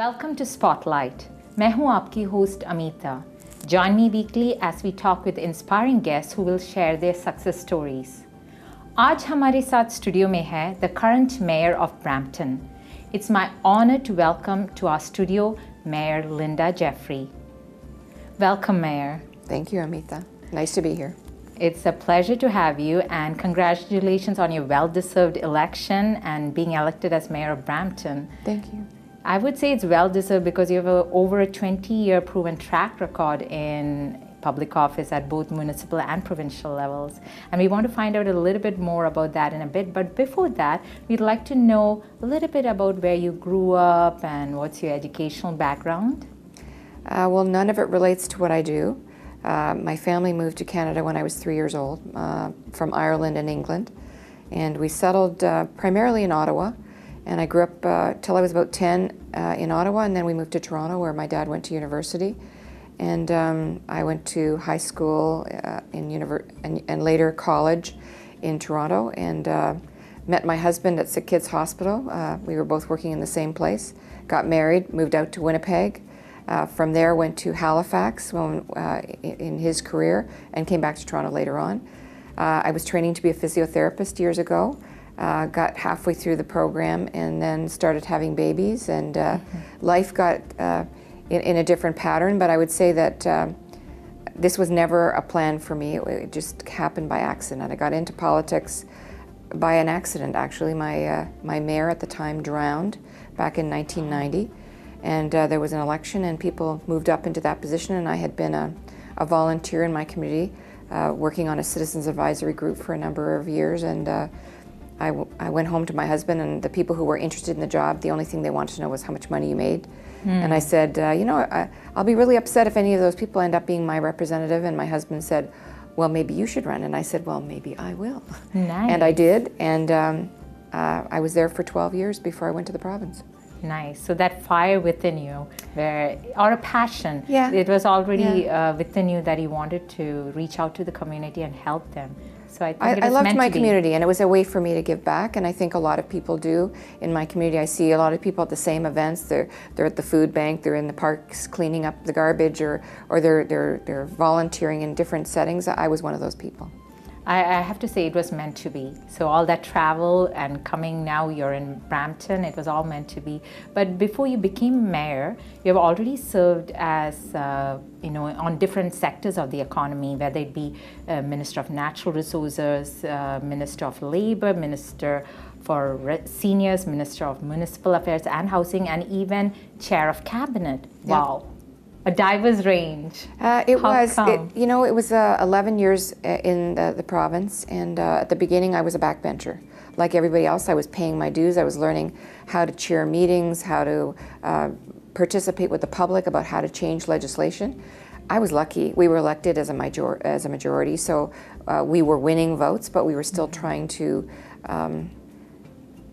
Welcome to Spotlight. मैं हूं आपकी host Amitha. Join me weekly as we talk with inspiring guests who will share their success stories. आज हमारे साथ studio में है the current mayor of Brampton. It's my honor to welcome to our studio Mayor Linda Jeffrey. Welcome, Mayor. Thank you, Amitha. Nice to be here. It's a pleasure to have you, and congratulations on your well-deserved election and being elected as mayor of Brampton. Thank you. I would say it's well-deserved because you have over a 20-year proven track record in public office at both municipal and provincial levels. And we want to find out a little bit more about that in a bit. But before that, we'd like to know a little bit about where you grew up and what's your educational background. Well, none of it relates to what I do. My family moved to Canada when I was 3 years old, from Ireland and England. And we settled primarily in Ottawa. And I grew up till I was about 10 in Ottawa, and then we moved to Toronto where my dad went to university. And I went to high school and later college in Toronto, and met my husband at Sick Kids Hospital. We were both working in the same place, got married, moved out to Winnipeg. From there went to Halifax in his career and came back to Toronto later on. I was training to be a physiotherapist years ago. Got halfway through the program and then started having babies, and life got in a different pattern, but I would say that this was never a plan for me. It just happened by accident. I got into politics by an accident, actually. My mayor at the time drowned back in 1990, and there was an election and people moved up into that position, and I had been a volunteer in my community working on a citizens advisory group for a number of years, and I went home to my husband, and the people who were interested in the job, the only thing they wanted to know was how much money you made. And I said, I'll be really upset if any of those people end up being my representative. And my husband said, well, maybe you should run. And I said, well, maybe I will. Nice. And I did, and I was there for 12 years before I went to the province. Nice. So that fire within you, or a passion, Yeah. it was already within you that you wanted to reach out to the community and help them. So I think I loved meant my to be. community, and it was a way for me to give back, and I think a lot of people do in my community. I see a lot of people at the same events. They're at the food bank, they're in the parks cleaning up the garbage, or they're volunteering in different settings. I was one of those people. I have to say it was meant to be. So all that travel and coming, now you're in Brampton, it was all meant to be. But before you became mayor, you have already served as, on different sectors of the economy, whether it be Minister of Natural Resources, Minister of Labor, Minister for Seniors, Minister of Municipal Affairs and Housing, and even Chair of Cabinet. Yeah. Wow. A diverse range. It was 11 years in the province, and at the beginning I was a backbencher. Like everybody else, I was paying my dues. I was learning how to chair meetings, how to participate with the public about how to change legislation. I was lucky. We were elected as a majority, so we were winning votes, but we were still trying to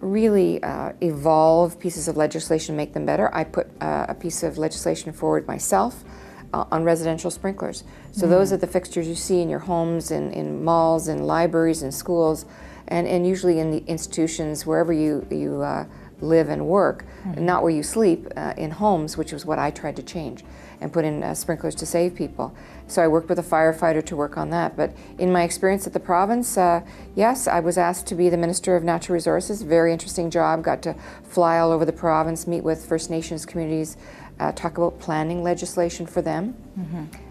really evolve pieces of legislation, make them better. I put a piece of legislation forward myself on residential sprinklers. So those are the fixtures you see in your homes, in malls, in libraries, in schools, and usually in the institutions, wherever you live and work, not where you sleep, in homes, which was what I tried to change, and put in sprinklers to save people. So I worked with a firefighter to work on that. But in my experience at the province, yes, I was asked to be the Minister of Natural Resources. Very interesting job. Got to fly all over the province, meet with First Nations communities, talk about planning legislation for them.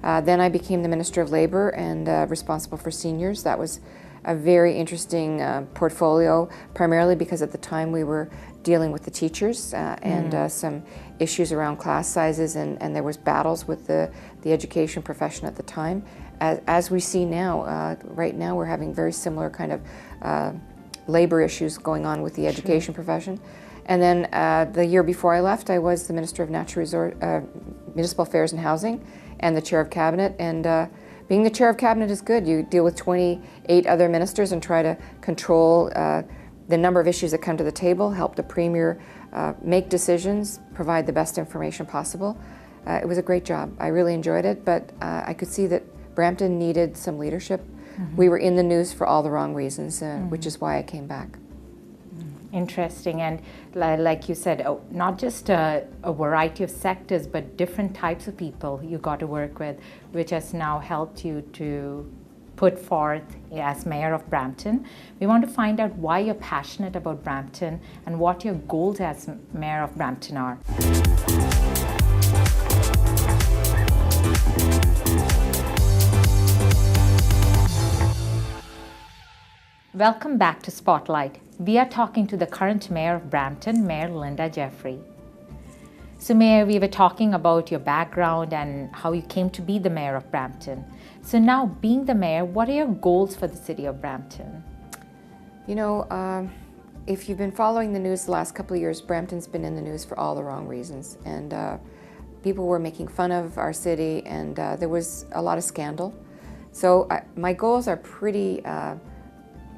Then I became the Minister of Labor and responsible for seniors. That was a very interesting portfolio, primarily because at the time we were dealing with the teachers and some issues around class sizes, and there was battles with the education profession at the time. As we see now, right now we're having very similar kind of labor issues going on with the education profession. And then the year before I left, I was the Minister of Municipal Affairs and Housing and the Chair of Cabinet. And being the Chair of Cabinet is good. You deal with 28 other ministers and try to control the number of issues that come to the table, help the Premier make decisions, provide the best information possible. It was a great job. I really enjoyed it, but I could see that Brampton needed some leadership. We were in the news for all the wrong reasons, which is why I came back. Interesting, and like you said, not just a variety of sectors, but different types of people you got to work with, which has now helped you to put forth as Mayor of Brampton. We want to find out why you're passionate about Brampton and what your goals as Mayor of Brampton are. Welcome back to Spotlight. We are talking to the current Mayor of Brampton, Mayor Linda Jeffrey. So Mayor, we were talking about your background and how you came to be the Mayor of Brampton. So now, being the Mayor, what are your goals for the city of Brampton? You know, if you've been following the news the last couple of years, Brampton's been in the news for all the wrong reasons. And people were making fun of our city, and there was a lot of scandal. So my goals are pretty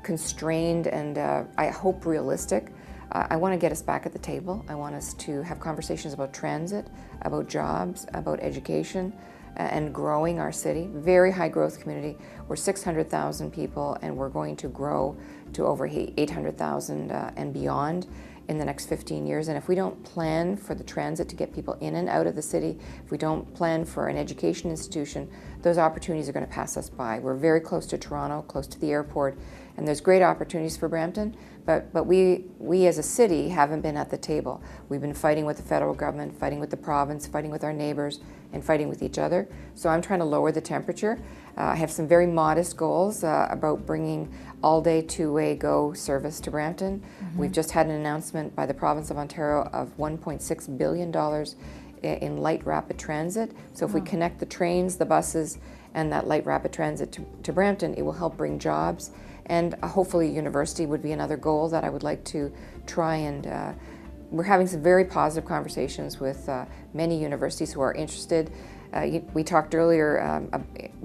constrained and I hope realistic. I want to get us back at the table. I want us to have conversations about transit, about jobs, about education, and growing our city. Very high growth community. We're 600,000 people and we're going to grow to over 800,000 and beyond in the next 15 years. And if we don't plan for the transit to get people in and out of the city, if we don't plan for an education institution, those opportunities are going to pass us by. We're very close to Toronto, close to the airport, and there's great opportunities for Brampton, but we as a city haven't been at the table. We've been fighting with the federal government, fighting with the province, fighting with our neighbors, and fighting with each other. So I'm trying to lower the temperature. I have some very modest goals about bringing all-day two-way GO service to Brampton. We've just had an announcement by the province of Ontario of $1.6 billion in light rapid transit. So if we connect the trains, the buses, and that light rapid transit to Brampton, it will help bring jobs. And hopefully university would be another goal that I would like to try and we're having some very positive conversations with many universities who are interested. We talked earlier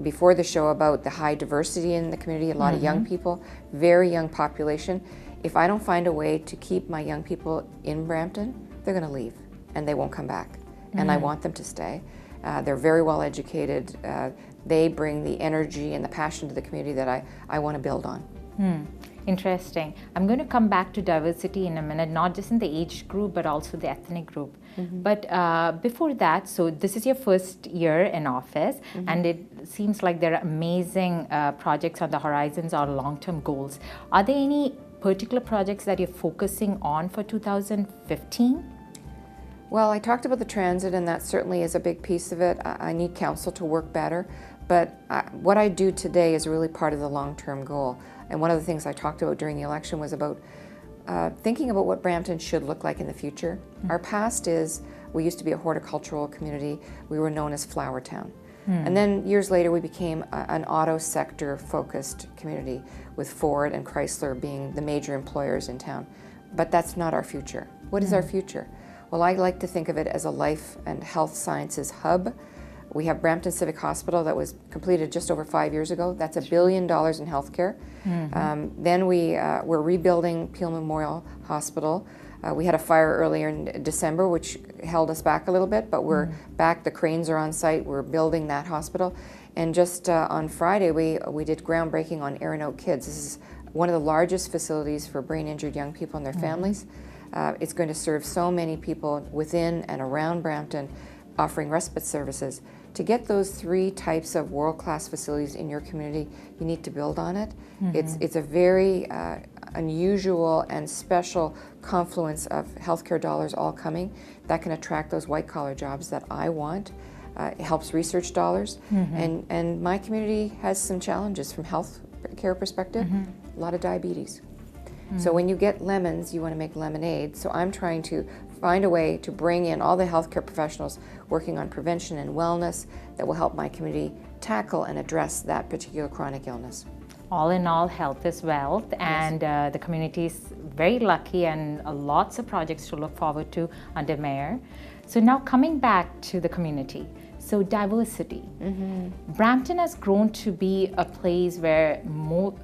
before the show about the high diversity in the community, a lot of young people, very young population. If I don't find a way to keep my young people in Brampton, they're going to leave and they won't come back. And I want them to stay. They're very well educated. They bring the energy and the passion to the community that I want to build on. Interesting. I'm going to come back to diversity in a minute, not just in the age group, but also the ethnic group. But before that, so this is your first year in office, and it seems like there are amazing projects on the horizons or long-term goals. Are there any particular projects that you're focusing on for 2015? Well, I talked about the transit, and that certainly is a big piece of it. I need council to work better, but what I do today is really part of the long-term goal. And one of the things I talked about during the election was about thinking about what Brampton should look like in the future. Our past is, we used to be a horticultural community. We were known as Flower Town. And then years later, we became an auto sector focused community with Ford and Chrysler being the major employers in town. But that's not our future. What is our future? Well, I like to think of it as a life and health sciences hub. We have Brampton Civic Hospital that was completed just over 5 years ago. That's $1 billion in healthcare. Then we're rebuilding Peel Memorial Hospital. We had a fire earlier in December, which held us back a little bit, but we're back. The cranes are on site. We're building that hospital. And just on Friday, we did groundbreaking on Erin Oak Kids. This is one of the largest facilities for brain-injured young people and their families. It's going to serve so many people within and around Brampton, offering respite services. To get those 3 types of world-class facilities in your community, you need to build on it. It's a very unusual and special confluence of healthcare dollars all coming that can attract those white-collar jobs that I want. It helps research dollars. And my community has some challenges from health care perspective, a lot of diabetes. So when you get lemons, you want to make lemonade. So I'm trying to find a way to bring in all the healthcare professionals working on prevention and wellness that will help my community tackle and address that particular chronic illness. All in all, health is wealth, and the community is very lucky and lots of projects to look forward to under Mayor. So now coming back to the community. So diversity. Brampton has grown to be a place where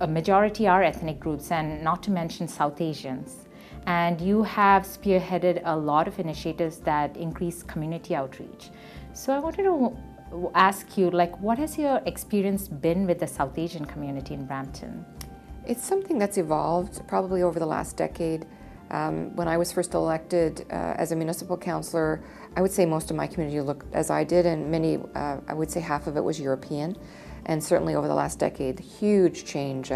a majority are ethnic groups, and not to mention South Asians. And you have spearheaded a lot of initiatives that increase community outreach. So I wanted to ask you, what has your experience been with the South Asian community in Brampton? It's something that's evolved probably over the last decade. When I was first elected as a municipal councillor, I would say most of my community looked as I did, and many, I would say half of it was European. And certainly over the last decade, huge change.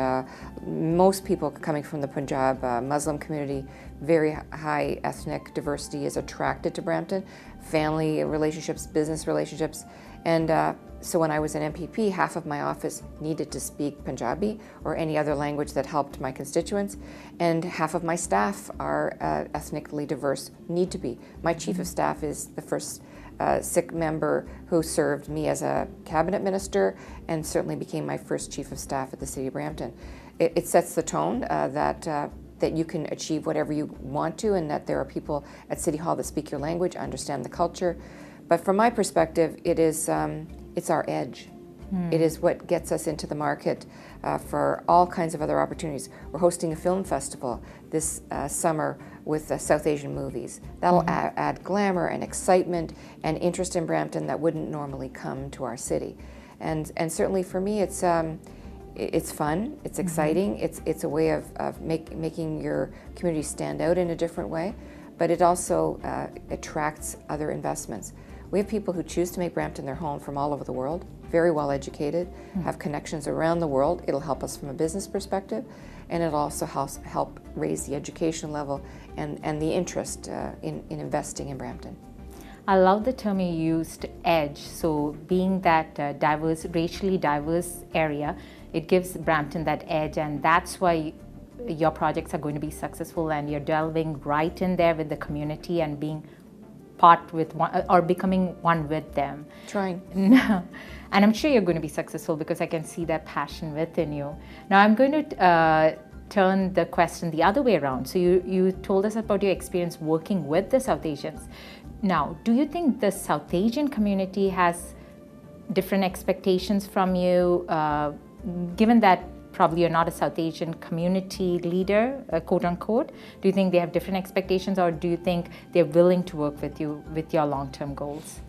Most people coming from the Punjab, Muslim community, very high ethnic diversity is attracted to Brampton. Family relationships, business relationships. And so when I was an MPP, half of my office needed to speak Punjabi or any other language that helped my constituents. And half of my staff are ethnically diverse, need to be. My chief of staff is the first Sikh member who served me as a cabinet minister and certainly became my first chief of staff at the City of Brampton. It sets the tone that you can achieve whatever you want to, and that there are people at City Hall that speak your language, understand the culture. But from my perspective, it's our edge. It is what gets us into the market for all kinds of other opportunities. We're hosting a film festival this summer with South Asian movies. That'll add glamour and excitement and interest in Brampton that wouldn't normally come to our city. And certainly for me, it's fun, it's exciting, it's a way of making your community stand out in a different way, but it also attracts other investments. We have people who choose to make Brampton their home from all over the world, very well educated, have connections around the world. It'll help us from a business perspective, and it'll also help raise the education level and the interest in investing in Brampton. I love the term you used, edge. So being that racially diverse area, it gives Brampton that edge, and that's why your projects are going to be successful, and you're delving right in there with the community and being part with one, or becoming one with them. Trying. And I'm sure you're going to be successful because I can see that passion within you. Now I'm going to turn the question the other way around. So you told us about your experience working with the South Asians. Now, do you think the South Asian community has different expectations from you, given that probably you're not a South Asian community leader, quote unquote? Do you think they have different expectations, or do you think they're willing to work with you with your long-term goals?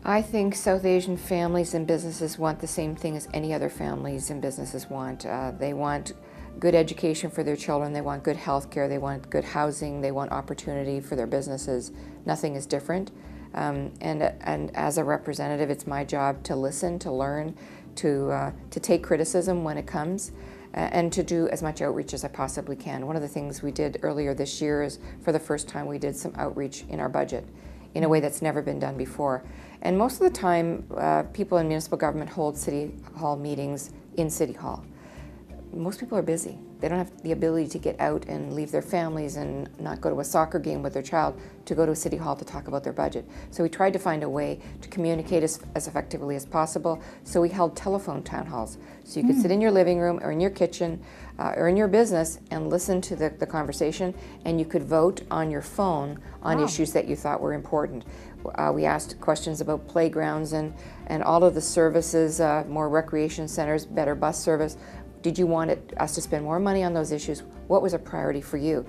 I think South Asian families and businesses want the same thing as any other families and businesses want. They want good education for their children, they want good health care, they want good housing, they want opportunity for their businesses. Nothing is different. And as a representative, it's my job to listen, to learn, to take criticism when it comes, and to do as much outreach as I possibly can. One of the things we did earlier this year is, for the first time, we did some outreach in our budget in a way that's never been done before. And most of the time, people in municipal government hold City Hall meetings in City Hall. Most people are busy. They don't have the ability to get out and leave their families and not go to a soccer game with their child to go to a City Hall to talk about their budget. So we tried to find a way to communicate as effectively as possible. So we held telephone town halls. So you could sit in your living room or in your kitchen or in your business and listen to the conversation, and you could vote on your phone on issues that you thought were important. We asked questions about playgrounds and all of the services, more recreation centers, better bus service. Did you want us to spend more money on those issues? What was a priority for you?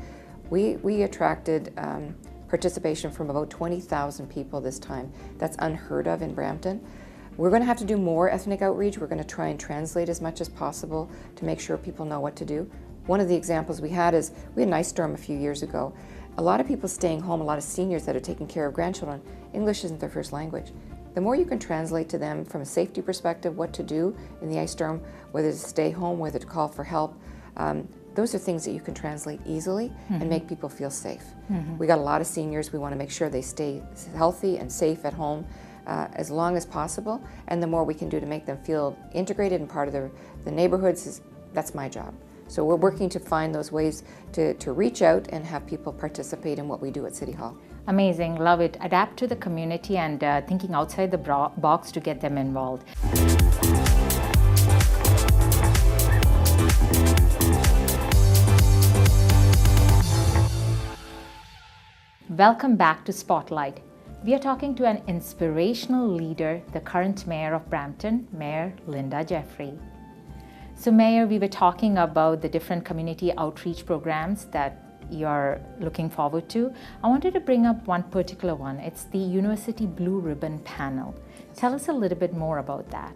We attracted participation from about 20,000 people this time. That's unheard of in Brampton. We're going to have to do more ethnic outreach. We're going to try and translate as much as possible to make sure people know what to do. One of the examples we had is, we had an ice storm a few years ago. A lot of people staying home, a lot of seniors that are taking care of grandchildren, English isn't their first language. The more you can translate to them from a safety perspective what to do in the ice storm, whether to stay home, whether to call for help, those are things that you can translate easily and make people feel safe. We got a lot of seniors. We want to make sure they stay healthy and safe at home as long as possible, and the more we can do to make them feel integrated and part of the neighborhoods, that's my job. So we're working to find those ways to reach out and have people participate in what we do at City Hall. Amazing, love it. Adapt to the community and thinking outside the box to get them involved. Welcome back to Spotlight. We are talking to an inspirational leader, the current mayor of Brampton, Mayor Linda Jeffrey. So Mayor, we were talking about the different community outreach programs that you're looking forward to. I wanted to bring up one particular one. It's the University Blue Ribbon Panel. Tell us a little bit more about that.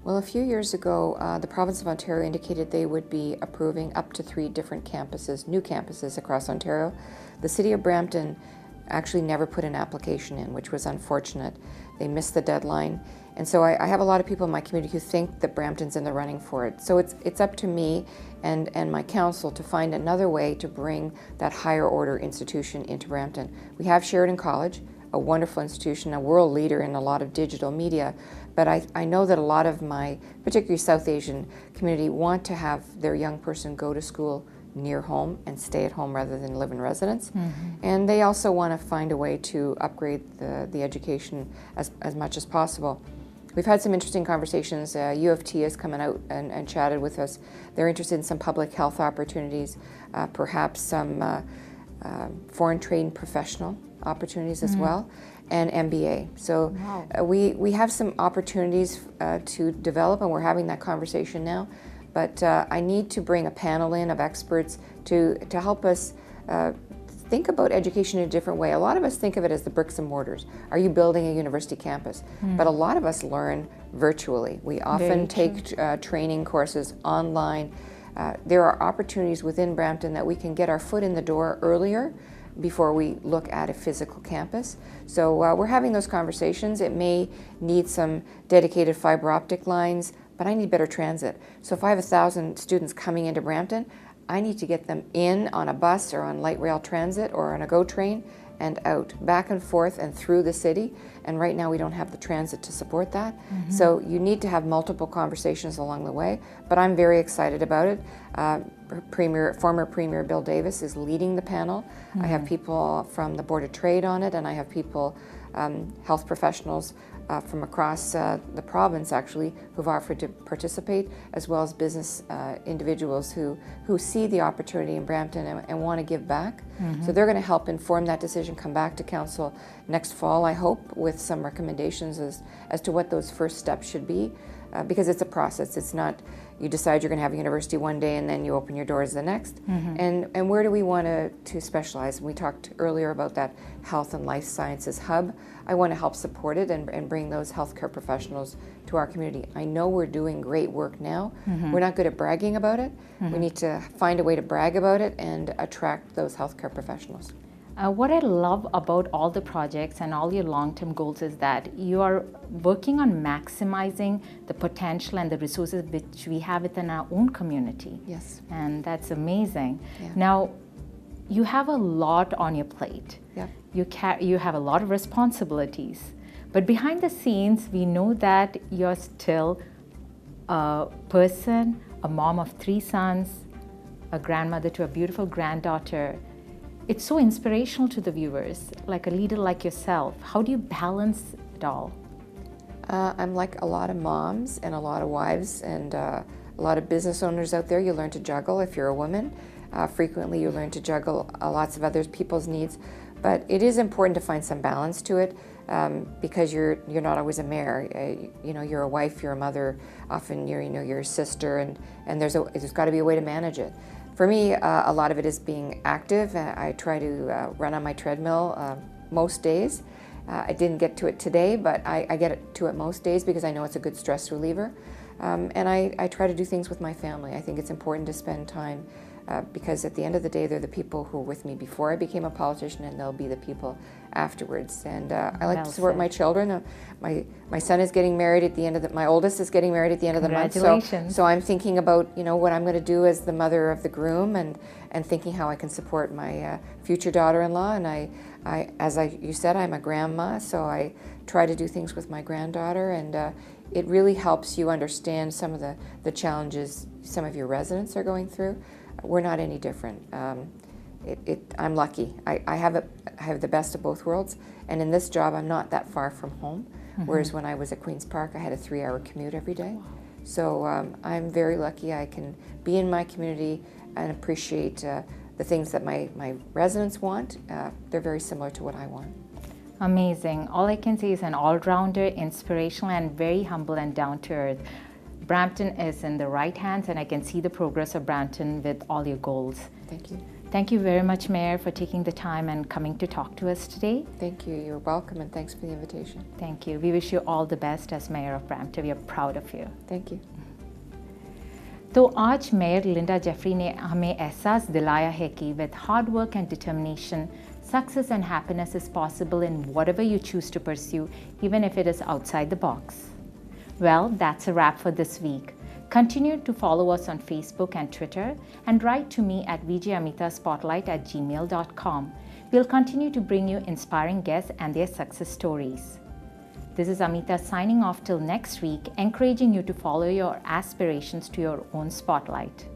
Well, a few years ago, the province of Ontario indicated they would be approving up to 3 different campuses, new campuses across Ontario. The city of Brampton actually never put an application in, which was unfortunate. They missed the deadline. And so I have a lot of people in my community who think that Brampton's in the running for it. So it's up to me and my council to find another way to bring that higher order institution into Brampton. We have Sheridan College, a wonderful institution, a world leader in a lot of digital media, but I know that a lot of my, particularly South Asian community, want to have their young person go to school near home and stay at home rather than live in residence. And they also want to find a way to upgrade the education as much as possible. We've had some interesting conversations. U of T has come out and chatted with us. They're interested in some public health opportunities, perhaps some foreign trained professional opportunities as well, and MBA. So we have some opportunities to develop, and we're having that conversation now. But I need to bring a panel in of experts to help us think about education in a different way. A lot of us think of it as the bricks and mortars. Are you building a university campus? But a lot of us learn virtually. We often take training courses online. There are opportunities within Brampton that we can get our foot in the door earlier before we look at a physical campus. So we're having those conversations. It may need some dedicated fiber optic lines, but I need better transit. So if I have 1,000 students coming into Brampton, I need to get them in on a bus or on light rail transit or on a GO train and out, back and forth and through the city. And right now we don't have the transit to support that. So you need to have multiple conversations along the way, but I'm very excited about it. Former Premier Bill Davis is leading the panel. I have people from the Board of Trade on it, and I have people, health professionals from across the province actually, who've offered to participate, as well as business individuals who see the opportunity in Brampton and want to give back. So they're going to help inform that decision, come back to council next fall, I hope, with some recommendations as to what those first steps should be, because it's a process. It's not you decide you're going to have a university one day and then you open your doors the next. And where do we want to specialize? We talked earlier about that health and life sciences hub. I want to help support it and bring those healthcare professionals to our community. I know we're doing great work now. We're not good at bragging about it. We need to find a way to brag about it and attract those healthcare professionals. What I love about all the projects and all your long-term goals is that you are working on maximizing the potential and the resources which we have within our own community. Yes. And that's amazing. Yeah. Now, you have a lot on your plate. Yeah. You have a lot of responsibilities. But behind the scenes, we know that you're still a person, a mom of 3 sons, a grandmother to a beautiful granddaughter. It's so inspirational to the viewers, like a leader like yourself. How do you balance it all? I'm like a lot of moms and a lot of wives and a lot of business owners out there. You learn to juggle if you're a woman. Frequently you learn to juggle lots of other people's needs. But it is important to find some balance to it because you're not always a mayor. You're a wife, you're a mother, often you're a sister, and there's got to be a way to manage it. For me, a lot of it is being active. I try to run on my treadmill most days. I didn't get to it today, but I get to it most days because I know it's a good stress reliever. And I try to do things with my family. I think it's important to spend time because at the end of the day, they're the people who were with me before I became a politician, and they'll be the people afterwards. And I like to support my children. My son is getting married at the end of my oldest is getting married at the end of the month. So I'm thinking about what I'm going to do as the mother of the groom, and thinking how I can support my future daughter-in-law. And as you said, I'm a grandma, so I try to do things with my granddaughter, and it really helps you understand some of the challenges some of your residents are going through. We're not any different. I'm lucky. I have the best of both worlds, and in this job I'm not that far from home, whereas when I was at Queen's Park I had a 3-hour commute every day. So I'm very lucky I can be in my community and appreciate the things that my residents want. They're very similar to what I want. Amazing. All I can say is an all-rounder, inspirational, and very humble and down-to-earth. Brampton is in the right hands, and I can see the progress of Brampton with all your goals. Thank you. Thank you very much, Mayor, for taking the time and coming to talk to us today. Thank you. You're welcome, and thanks for the invitation. Thank you. We wish you all the best as Mayor of Brampton. We are proud of you. Thank you. तो आज mayor Linda Jeffrey ने हमें एहसास दिलाया है कि with hard work and determination, success and happiness is possible in whatever you choose to pursue, even if it is outside the box. Well, that's a wrap for this week. Continue to follow us on Facebook and Twitter, and write to me at vjamithaspotlight@gmail.com. We'll continue to bring you inspiring guests and their success stories. This is Amitha signing off till next week, encouraging you to follow your aspirations to your own spotlight.